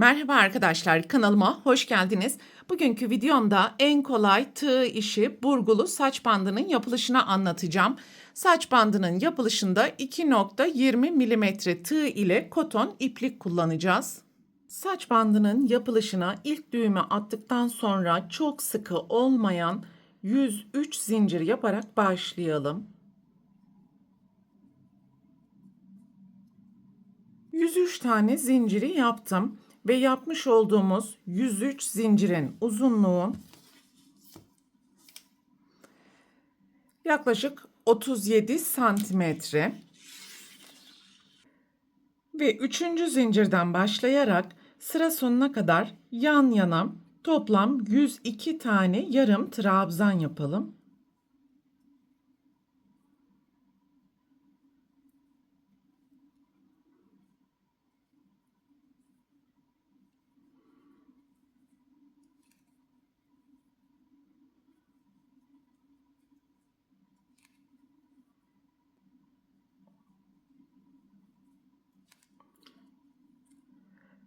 Merhaba arkadaşlar, kanalıma hoş geldiniz. Bugünkü videomda en kolay tığ işi burgulu saç bandının yapılışını anlatacağım. Saç bandının yapılışında 2.20 milimetre tığ ile koton iplik kullanacağız. Saç bandının yapılışına ilk düğümü attıktan sonra çok sıkı olmayan 103 zincir yaparak başlayalım. 103 tane zinciri yaptım. Ve yapmış olduğumuz 103 zincirin uzunluğu yaklaşık 37 santimetre. Ve 3. zincirden başlayarak sıra sonuna kadar yan yana toplam 102 tane yarım trabzan yapalım.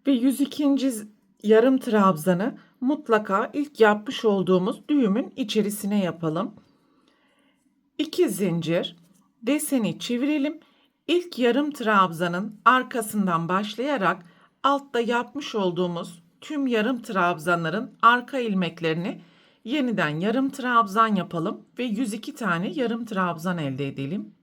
Ve 102. yarım trabzanı mutlaka ilk yapmış olduğumuz düğümün içerisine yapalım. 2 zincir, deseni çevirelim. İlk yarım trabzanın arkasından başlayarak altta yapmış olduğumuz tüm yarım trabzanların arka ilmeklerini yeniden yarım trabzan yapalım ve 102 tane yarım trabzan elde edelim.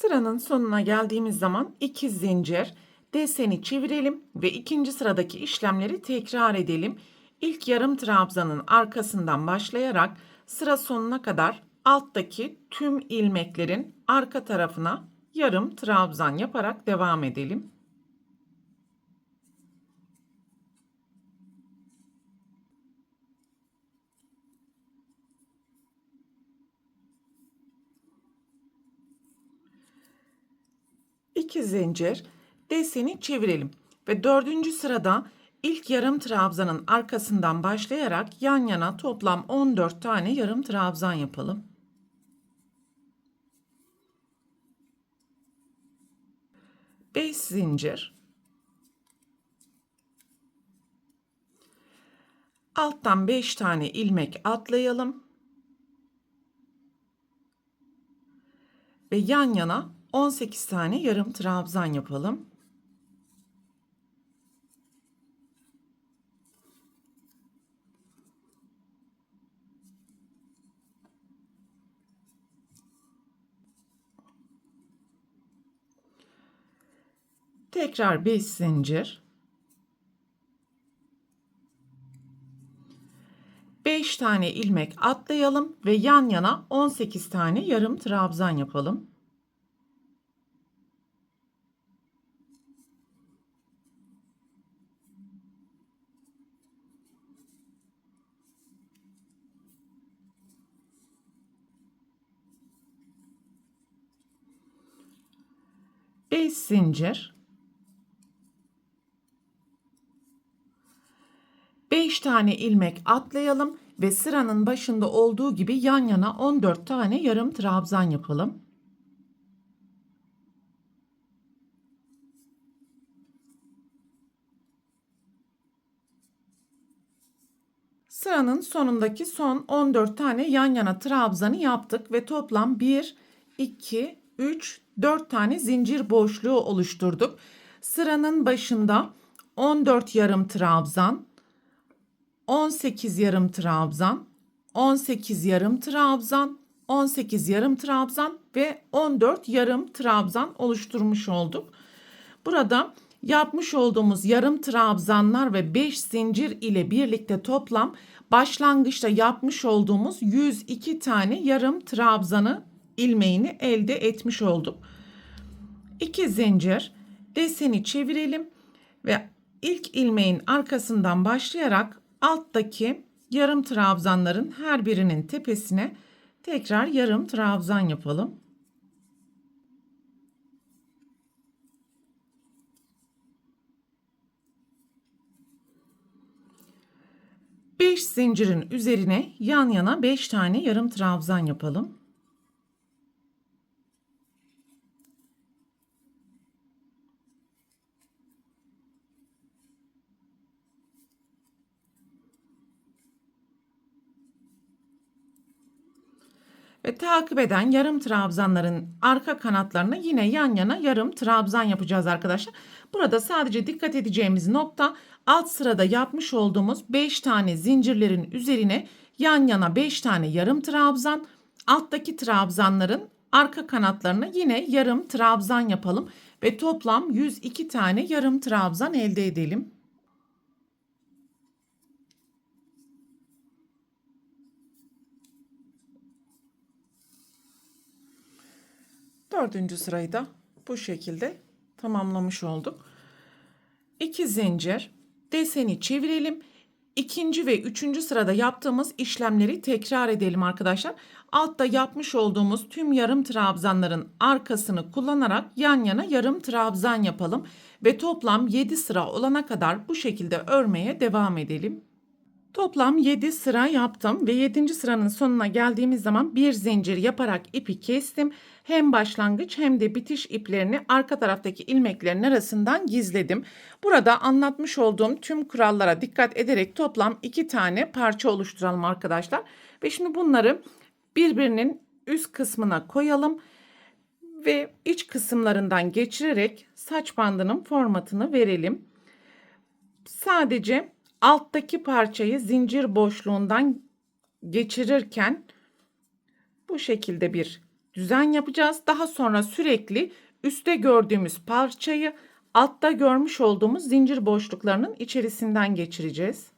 Sıranın sonuna geldiğimiz zaman 2 zincir, deseni çevirelim ve ikinci sıradaki işlemleri tekrar edelim. İlk yarım trabzanın arkasından başlayarak sıra sonuna kadar alttaki tüm ilmeklerin arka tarafına yarım trabzan yaparak devam edelim. İki zincir, deseni çevirelim ve 4. sırada ilk yarım trabzanın arkasından başlayarak yan yana toplam 14 tane yarım trabzan yapalım. 5 zincir, alttan 5 tane ilmek atlayalım ve yan yana 18 tane yarım trabzan yapalım. Tekrar 5 zincir, 5 tane ilmek atlayalım ve yan yana 18 tane yarım trabzan yapalım. Beş zincir, 5 tane ilmek atlayalım ve sıranın başında olduğu gibi yan yana 14 tane yarım trabzan yapalım. Sıranın sonundaki son 14 tane yan yana trabzanı yaptık ve toplam 1, 2, 3, 4 tane zincir boşluğu oluşturduk. Sıranın başında 14 yarım trabzan, 18 yarım trabzan, 18 yarım trabzan, 18 yarım trabzan ve 14 yarım trabzan oluşturmuş olduk. Burada yapmış olduğumuz yarım trabzanlar ve 5 zincir ile birlikte toplam başlangıçta yapmış olduğumuz 102 tane yarım trabzanı ilmeğini elde etmiş olduk. 2 zincir, deseni çevirelim ve ilk ilmeğin arkasından başlayarak alttaki yarım trabzanların her birinin tepesine tekrar yarım trabzan yapalım. 5 zincirin üzerine yan yana 5 tane yarım trabzan yapalım. Ve takip eden yarım trabzanların arka kanatlarına yine yan yana yarım trabzan yapacağız arkadaşlar. Burada sadece dikkat edeceğimiz nokta alt sırada yapmış olduğumuz 5 tane zincirlerin üzerine yan yana 5 tane yarım trabzan, alttaki trabzanların arka kanatlarına yine yarım trabzan yapalım ve toplam 102 tane yarım trabzan elde edelim. Dördüncü sırayı da bu şekilde tamamlamış olduk. 2 zincir, deseni çevirelim. İkinci ve üçüncü sırada yaptığımız işlemleri tekrar edelim arkadaşlar. Altta yapmış olduğumuz tüm yarım trabzanların arkasını kullanarak yan yana yarım trabzan yapalım ve toplam 7 sıra olana kadar bu şekilde örmeye devam edelim. Toplam 7 sıra yaptım ve 7. sıranın sonuna geldiğimiz zaman bir zincir yaparak ipi kestim. Hem başlangıç hem de bitiş iplerini arka taraftaki ilmeklerin arasından gizledim. Burada anlatmış olduğum tüm kurallara dikkat ederek toplam 2 tane parça oluşturalım arkadaşlar. Ve şimdi bunları birbirinin üst kısmına koyalım ve iç kısımlarından geçirerek saç bandının formatını verelim. Sadece alttaki parçayı zincir boşluğundan geçirirken bu şekilde bir düzen yapacağız. Daha sonra sürekli üstte gördüğümüz parçayı altta görmüş olduğumuz zincir boşluklarının içerisinden geçireceğiz.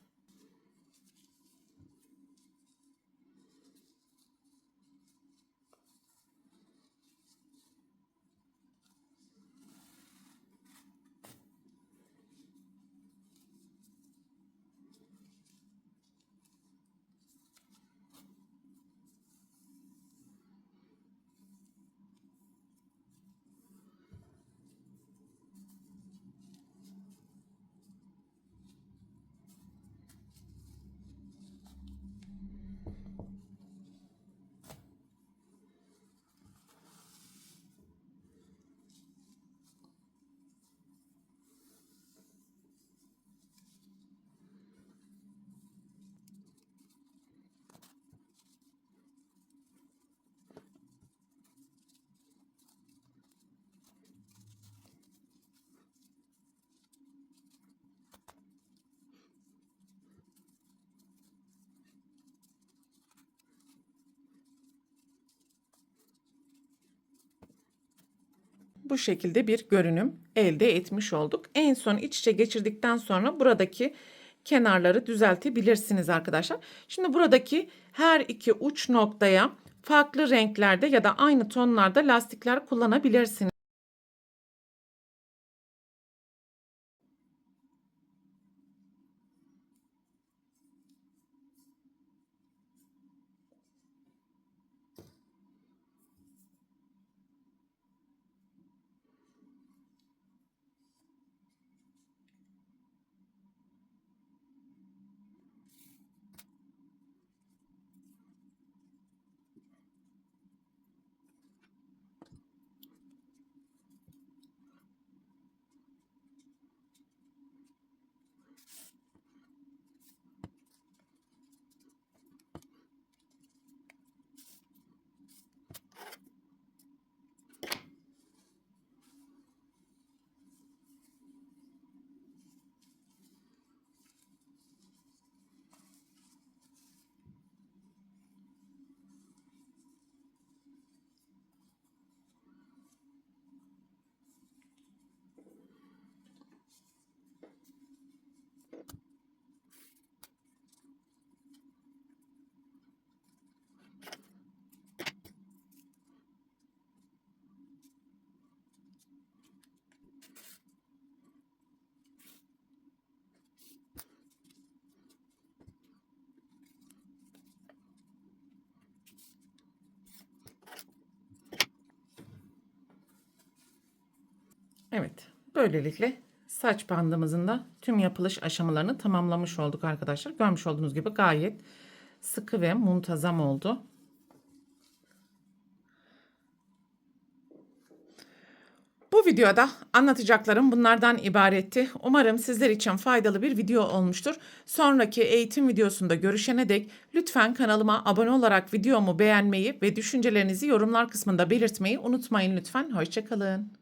Bu şekilde bir görünüm elde etmiş olduk. En son iç içe geçirdikten sonra buradaki kenarları düzeltebilirsiniz arkadaşlar. Şimdi buradaki her iki uç noktaya farklı renklerde ya da aynı tonlarda lastikler kullanabilirsiniz. Evet, böylelikle Saç bandımızın da tüm yapılış aşamalarını tamamlamış olduk arkadaşlar. Görmüş olduğunuz gibi gayet sıkı ve muntazam oldu. Bu videoda anlatacaklarım bunlardan ibaretti. Umarım sizler için faydalı bir video olmuştur. Sonraki eğitim videosunda görüşene dek lütfen kanalıma abone olarak videomu beğenmeyi ve düşüncelerinizi yorumlar kısmında belirtmeyi unutmayın lütfen. Hoşça kalın.